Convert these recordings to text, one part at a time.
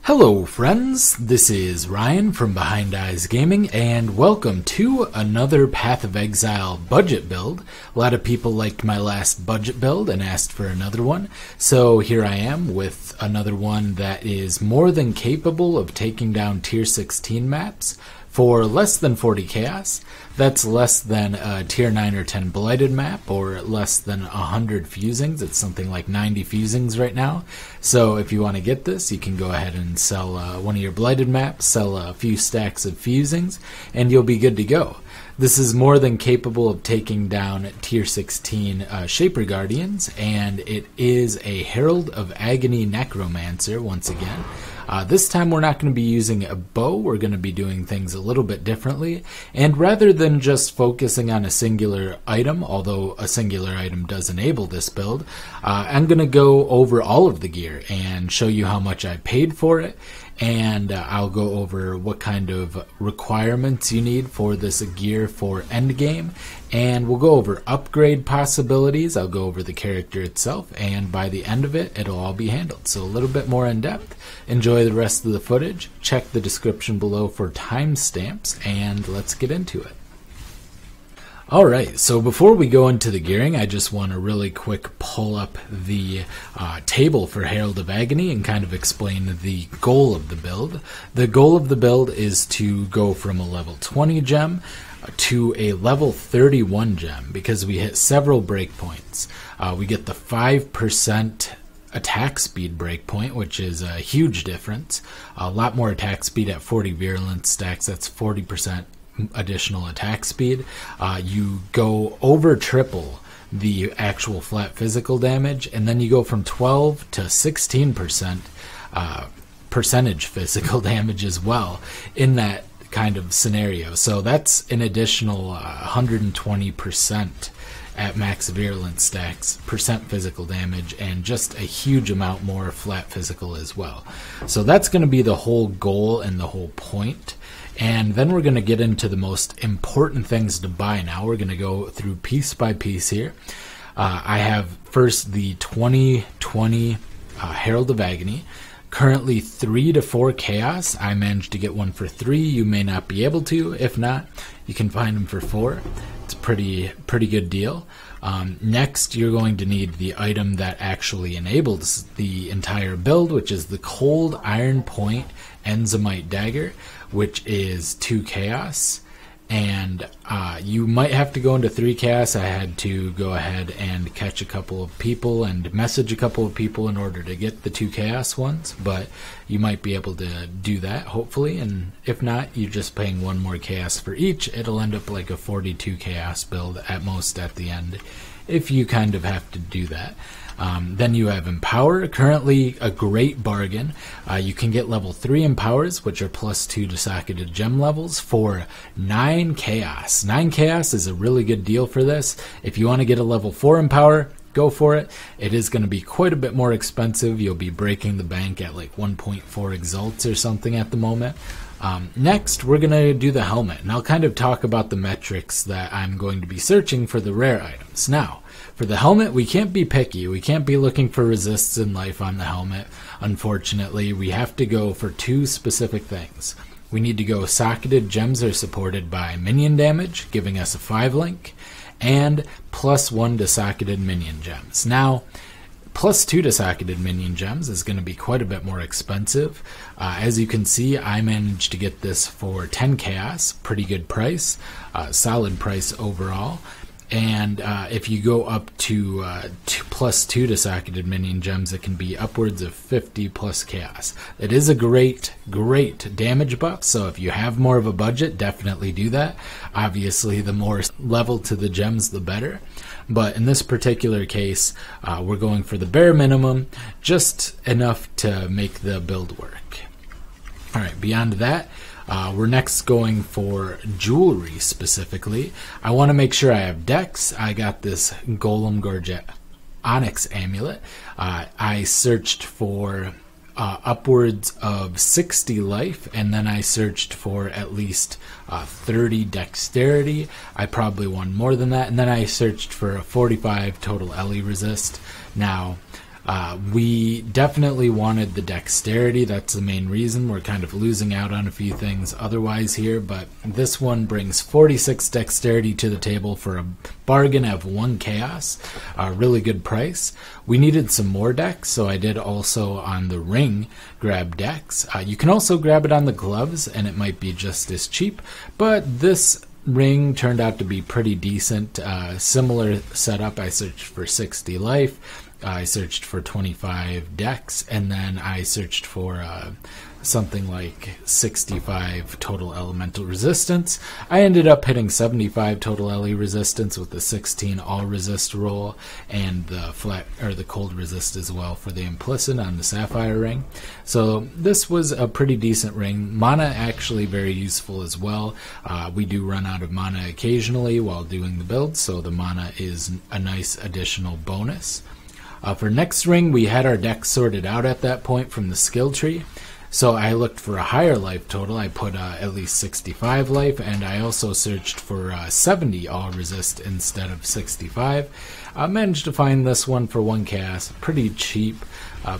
Hello friends, this is Ryan from behindeyesgaming and welcome to another Path of Exile budget build. A lot of people liked my last budget build and asked for another one, so here I am with another one that is more than capable of taking down tier 16 maps for less than 40 chaos. That's less than a tier 9 or 10 blighted map, or less than 100 fusings. It's something like 90 fusings right now. So if you want to get this, you can go ahead and sell one of your blighted maps, sell a few stacks of fusings, and you'll be good to go. This is more than capable of taking down tier 16 Shaper Guardians, and it is a Herald of Agony Necromancer once again. This time we're not going to be using a bow, we're going to be doing things a little bit differently, and rather than just focusing on a singular item, although a singular item does enable this build, I'm going to go over all of the gear and show you how much I paid for it, and I'll go over what kind of requirements you need for this gear for endgame, and we'll go over upgrade possibilities. I'll go over the character itself, and by the end of it, it'll all be handled. So a little bit more in depth. Enjoy the rest of the footage. Check the description below for timestamps, and let's get into it. Alright, so before we go into the gearing, I just want to really quick pull up the table for Herald of Agony and kind of explain the goal of the build. The goal of the build is to go from a level 20 gem to a level 31 gem because we hit several breakpoints. We get the 5% attack speed breakpoint, which is a huge difference. A lot more attack speed at 40 virulence stacks. That's 40% additional attack speed. You go over triple the actual flat physical damage, and then you go from 12 to 16% percentage physical damage as well in that kind of scenario. So that's an additional 120% at max virulence stacks, percent physical damage, and just a huge amount more flat physical as well. So that's going to be the whole goal and the whole point. And then we're going to get into the most important things to buy now. We're going to go through piece by piece here. I have first the 2020 Herald of Agony. Currently 3 to 4 chaos. I managed to get one for 3. You may not be able to. If not, you can find them for 4. It's a pretty good deal. Next, you're going to need the item that actually enables the entire build, which is the Cold Iron Point Enzymite Dagger, which is 2 chaos. And you might have to go into 3 chaos. I had to go ahead and catch a couple of people and message a couple of people in order to get the 2 chaos ones, but you might be able to do that, hopefully, and if not, you're just paying 1 more chaos for each. It'll end up like a 42 chaos build at most at the end, if you kind of have to do that. Then you have Empower, currently a great bargain. You can get level 3 Empowers, which are +2 to socketed gem levels, for 9 chaos. 9 chaos is a really good deal for this. If you want to get a level 4 Empower, go for it. It is going to be quite a bit more expensive. You'll be breaking the bank at like 1.4 exalts or something at the moment. Next, we're going to do the helmet, and I'll kind of talk about the metrics that I'm going to be searching for the rare items. Now, for the helmet, we can't be picky. We can't be looking for resists in life on the helmet. Unfortunately, we have to go for 2 specific things. We need to go socketed gems are supported by minion damage, giving us a 5 link, and +1 to socketed minion gems. Now, +2 to socketed minion gems is going to be quite a bit more expensive. As you can see, I managed to get this for 10 chaos, pretty good price, solid price overall. And if you go up to +2 to socketed minion gems, it can be upwards of 50 plus chaos. It is a great damage buff, so if you have more of a budget, definitely do that. Obviously, the more level to the gems, the better. But in this particular case, we're going for the bare minimum, just enough to make the build work. Alright, beyond that, we're next going for jewelry specifically. I want to make sure I have decks. I got this Golem Gorget Onyx Amulet. I searched for upwards of 60 life, and then I searched for at least 30 dexterity. I probably won more than that, and then I searched for a 45 total LE resist. Now, We definitely wanted the dexterity. That's the main reason. We're kind of losing out on a few things otherwise here, but this one brings 46 dexterity to the table for a bargain of 1 chaos. A really good price. We needed some more dex, so I did also on the ring grab dex. You can also grab it on the gloves, and it might be just as cheap, but this ring turned out to be pretty decent. Similar setup. I searched for 60 life. I searched for 25 dex, and then I searched for something like 65 total elemental resistance. I ended up hitting 75 total LE resistance with the 16 all resist roll, and the cold resist as well for the implicit on the sapphire ring. So this was a pretty decent ring. Mana actually very useful as well. We do run out of mana occasionally while doing the build, so the mana is a nice additional bonus. For next ring, we had our deck sorted out at that point from the skill tree. So I looked for a higher life total. I put at least 65 life, and I also searched for 70 all resist instead of 65. I managed to find this one for 1 chaos. Pretty cheap,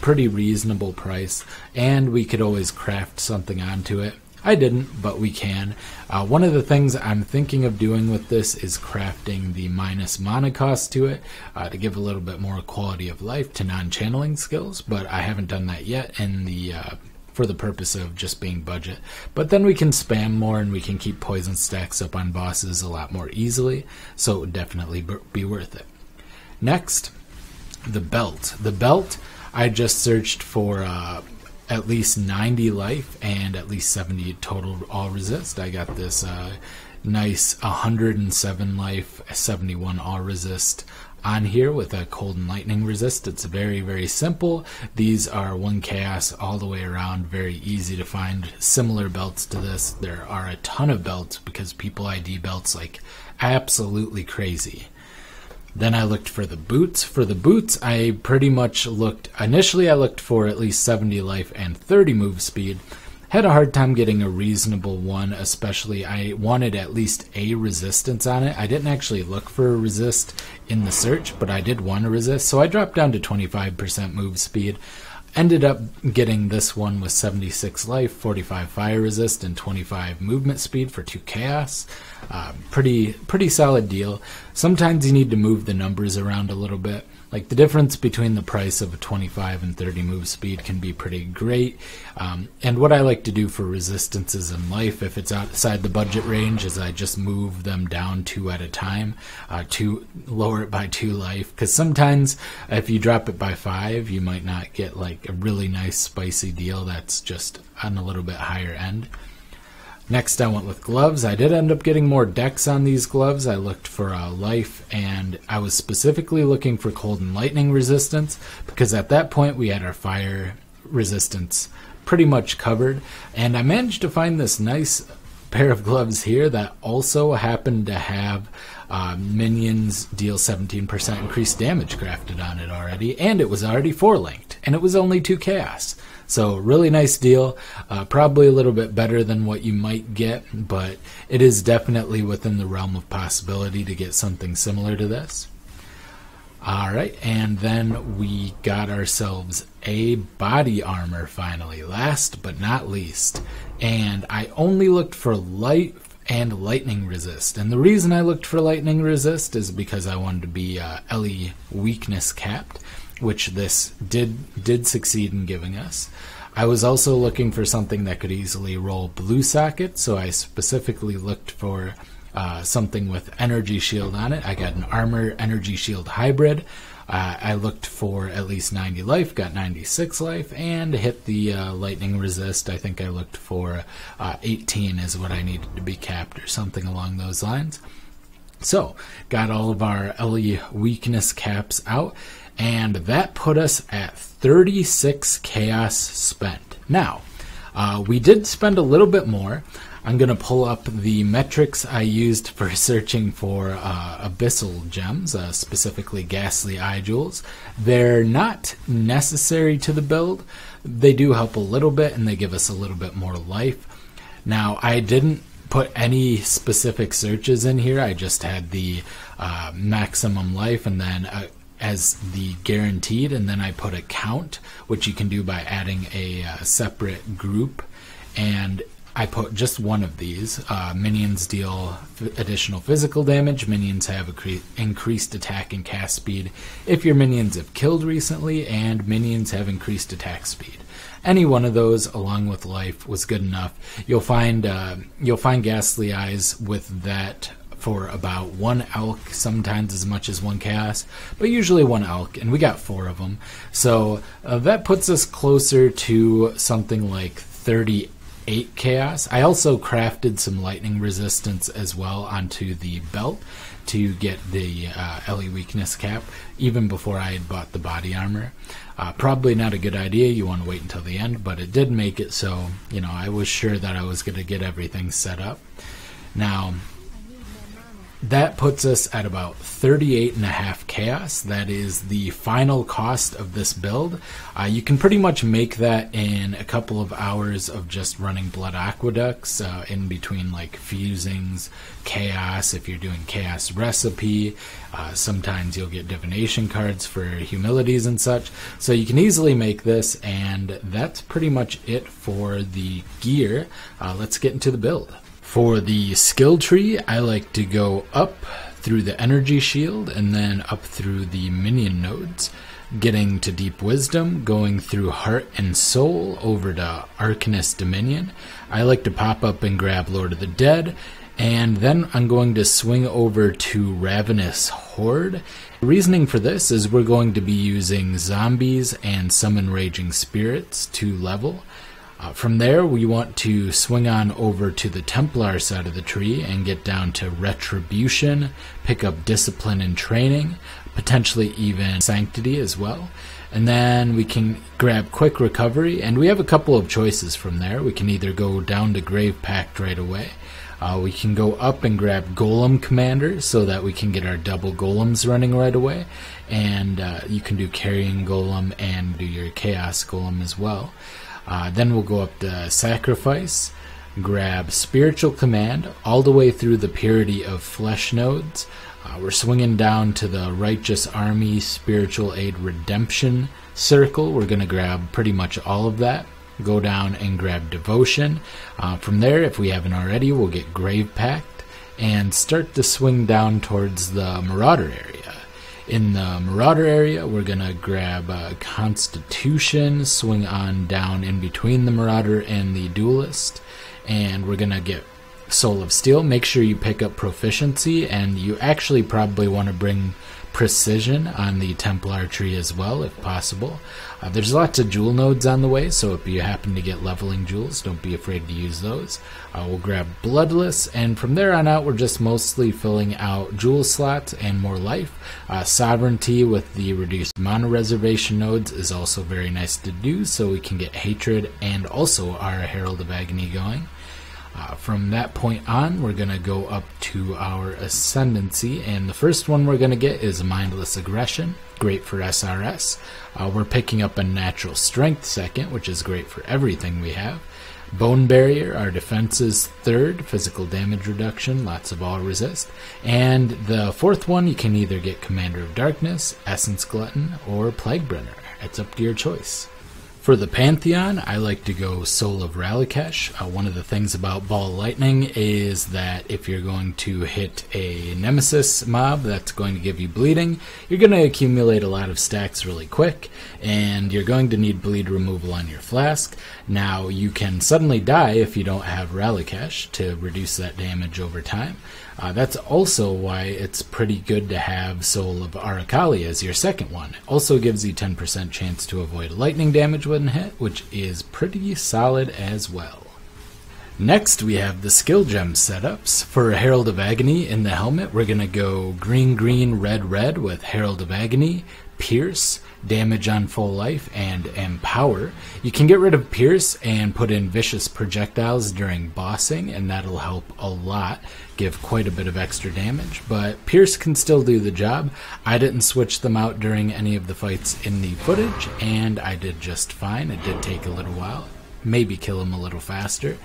pretty reasonable price, and we could always craft something onto it. I didn't, but we can. One of the things I'm thinking of doing with this is crafting the minus mana cost to it to give a little bit more quality of life to non-channeling skills, but I haven't done that yet in the for the purpose of just being budget. But then we can spam more and we can keep poison stacks up on bosses a lot more easily, so it would definitely be worth it. Next, the belt. The belt, I just searched for at least 90 life and at least 70 total all resist. I got this nice 107 life, 71 all resist on here with a cold and lightning resist. It's very, very simple. These are 1 chaos all the way around, very easy to find. Similar belts to this. There are a ton of belts because people ID belts like absolutely crazy. Then I looked for the boots. For the boots, I pretty much looked, initially I looked for at least 70 life and 30 move speed. Had a hard time getting a reasonable one, especially I wanted at least a resistance on it. I didn't actually look for a resist in the search, but I did want a resist, so I dropped down to 25% move speed. Ended up getting this one with 76 life, 45 fire resist, and 25 movement speed for 2 chaos. Pretty solid deal. Sometimes you need to move the numbers around a little bit. Like the difference between the price of a 25 and 30 move speed can be pretty great. And what I like to do for resistances in life, if it's outside the budget range, is I just move them down 2 at a time to lower it by 2 life. Because sometimes if you drop it by 5, you might not get like a really nice spicy deal that's just on a little bit higher end. Next I went with gloves. I did end up getting more dex on these gloves. I looked for life, and I was specifically looking for cold and lightning resistance because at that point we had our fire resistance pretty much covered, and I managed to find this nice pair of gloves here that also happened to have minions deal 17% increased damage crafted on it already, and it was already 4-linked, and it was only 2 chaos. So really nice deal, probably a little bit better than what you might get, but it is definitely within the realm of possibility to get something similar to this. Alright, and then we got ourselves a body armor finally, last but not least. And I only looked for light and lightning resist. And the reason I looked for lightning resist is because I wanted to be LE weakness capped, which this did succeed in giving us. I was also looking for something that could easily roll blue socket, so I specifically looked for something with energy shield on it. I got an armor energy shield hybrid. I looked for at least 90 life, got 96 life, and hit the lightning resist. I think I looked for 18 is what I needed to be capped or something along those lines. So, got all of our LE weakness caps out, and that put us at 36 chaos spent. Now, we did spend a little bit more. I'm going to pull up the metrics I used for searching for abyssal gems, specifically ghastly eye jewels. They're not necessary to the build. They do help a little bit, and they give us a little bit more life. Now, I didn't put any specific searches in here. I just had the maximum life and then as the guaranteed, and then I put a count, which you can do by adding a separate group, and I put just one of these. Minions deal additional physical damage. Minions have increased attack and cast speed if your minions have killed recently, and minions have increased attack speed. Any one of those, along with life, was good enough. You'll find Ghastly Eyes with that for about 1 elk, sometimes as much as 1 chaos, but usually 1 elk, and we got 4 of them. So that puts us closer to something like 38 chaos. I also crafted some lightning resistance as well onto the belt to get the LE weakness cap, even before I had bought the body armor. Probably not a good idea. You want to wait until the end, but it did make it so, you know, I was sure that I was going to get everything set up. Now, that puts us at about 38.5 chaos. That is the final cost of this build. You can pretty much make that in a couple of hours of just running blood aqueducts in between like fusings, chaos, if you're doing chaos recipe. Sometimes you'll get divination cards for humilities and such. So you can easily make this, and that's pretty much it for the gear. Let's get into the build. For the skill tree, I like to go up through the energy shield and then up through the minion nodes, getting to deep wisdom, going through heart and soul over to Arcanist Dominion. I like to pop up and grab Lord of the Dead, and then I'm going to swing over to Ravenous Horde. The reasoning for this is we're going to be using zombies and summon raging spirits to level. From there, we want to swing on over to the Templar side of the tree and get down to Retribution, pick up Discipline and Training, potentially even Sanctity as well. And then we can grab Quick Recovery, and we have a couple of choices from there. We can either go down to Grave Pact right away. We can go up and grab Golem Commander so that we can get our double Golems running right away. And you can do Carrying Golem and do your Chaos Golem as well. Then we'll go up to Sacrifice, grab Spiritual Command, all the way through the Purity of Flesh nodes. We're swinging down to the Righteous Army Spiritual Aid Redemption circle. We're going to grab pretty much all of that. Go down and grab Devotion. From there, if we haven't already, we'll get Grave Pact and start to swing down towards the Marauder area. In the Marauder area, we're going to grab Constitution, swing on down in between the Marauder and the Duelist, and we're going to get Soul of Steel. Make sure you pick up Proficiency, and you actually probably want to bring Precision on the Templar tree as well, if possible. There's lots of jewel nodes on the way, so if you happen to get leveling jewels, don't be afraid to use those. We'll grab Bloodless, and from there on out, we're just mostly filling out jewel slots and more life. Sovereignty with the reduced mana reservation nodes is also very nice to do, so we can get Hatred and also our Herald of Agony going. From that point on, we're going to go up to our Ascendancy, and the first one we're going to get is Mindless Aggression, great for SRS. We're picking up a Natural Strength second, which is great for everything we have. Bone Barrier, our defense's third, physical damage reduction, lots of all resist. And the fourth one, you can either get Commander of Darkness, Essence Glutton, or Plaguebrenner. It's up to your choice. For the Pantheon, I like to go Soul of Ralikesh. One of the things about Ball of Lightning is that if you're going to hit a Nemesis mob that's going to give you bleeding, you're going to accumulate a lot of stacks really quick, and you're going to need bleed removal on your flask. Now, you can suddenly die if you don't have Ralikesh to reduce that damage over time. That's also why it's pretty good to have Soul of Arakaali as your second one. Also gives you 10% chance to avoid lightning damage when hit, which is pretty solid as well. Next, we have the skill gem setups. For Herald of Agony in the helmet, we're going to go green, green, red, red with Herald of Agony, Pierce, damage on full life, and Empower. You can get rid of Pierce and put in Vicious Projectiles during bossing, and that'll help a lot, give quite a bit of extra damage, but Pierce can still do the job. I didn't switch them out during any of the fights in the footage, and I did just fine. It did take a little while. maybe kill them a little faster.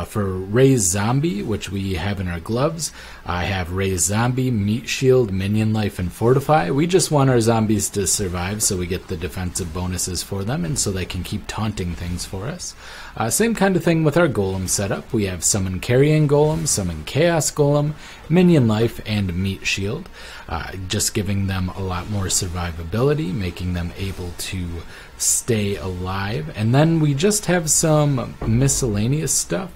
For Raised Zombie, which we have in our gloves, I have Raised Zombie, Meat Shield, Minion Life, and Fortify. We just want our zombies to survive so we get the defensive bonuses for them and so they can keep taunting things for us. Same kind of thing with our Golem setup. We have Summon Carrion Golem, Summon Chaos Golem, Minion Life, and Meat Shield. Just giving them a lot more survivability, making them able to stay alive. And then we just have some miscellaneous stuff.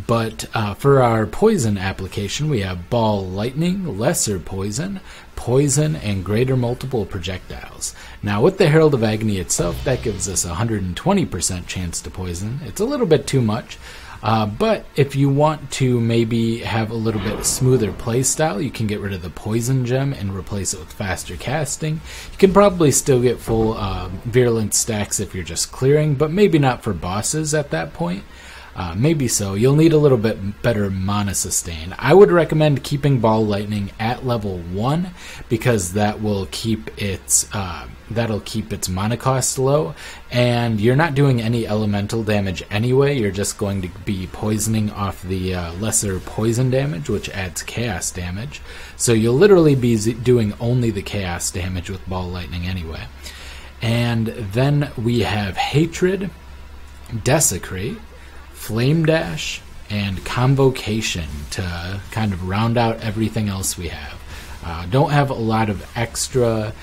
But for our poison application, we have Ball Lightning, Lesser Poison, Poison, and Greater Multiple Projectiles. Now with the Herald of Agony itself, that gives us a 120% chance to poison. It's a little bit too much. But if you want to maybe have a little bit smoother playstyle, you can get rid of the Poison Gem and replace it with faster casting. You can probably still get full Virulence stacks if you're just clearing, but maybe not for bosses at that point. Maybe so. You'll need a little bit better mana sustain. I would recommend keeping Ball Lightning at level 1 because that will keep its that'll keep its mana cost low, and you're not doing any elemental damage anyway. You're just going to be poisoning off the lesser poison damage, which adds chaos damage. So you'll literally be doing only the chaos damage with Ball Lightning anyway. And then we have Hatred, Desecrate, Flame Dash, and Convocation to kind of round out everything else we have. Don't have a lot of extra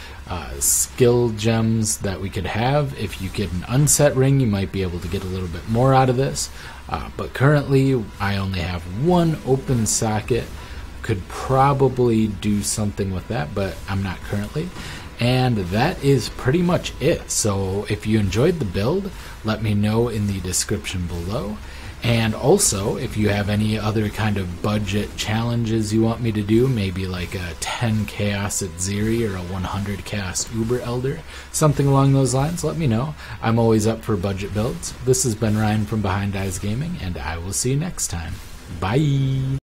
skill gems that we could have. If you get an Unset Ring, you might be able to get a little bit more out of this. But currently, I only have one open socket. Could probably do something with that, but I'm not currently. And that is pretty much it. So if you enjoyed the build, let me know in the description below. And also, if you have any other kind of budget challenges you want me to do, maybe like a 10 Chaos at Zeri or a 100 Chaos Uber Elder, something along those lines, let me know. I'm always up for budget builds. This has been Ryan from Behind Eyes Gaming, and I will see you next time. Bye!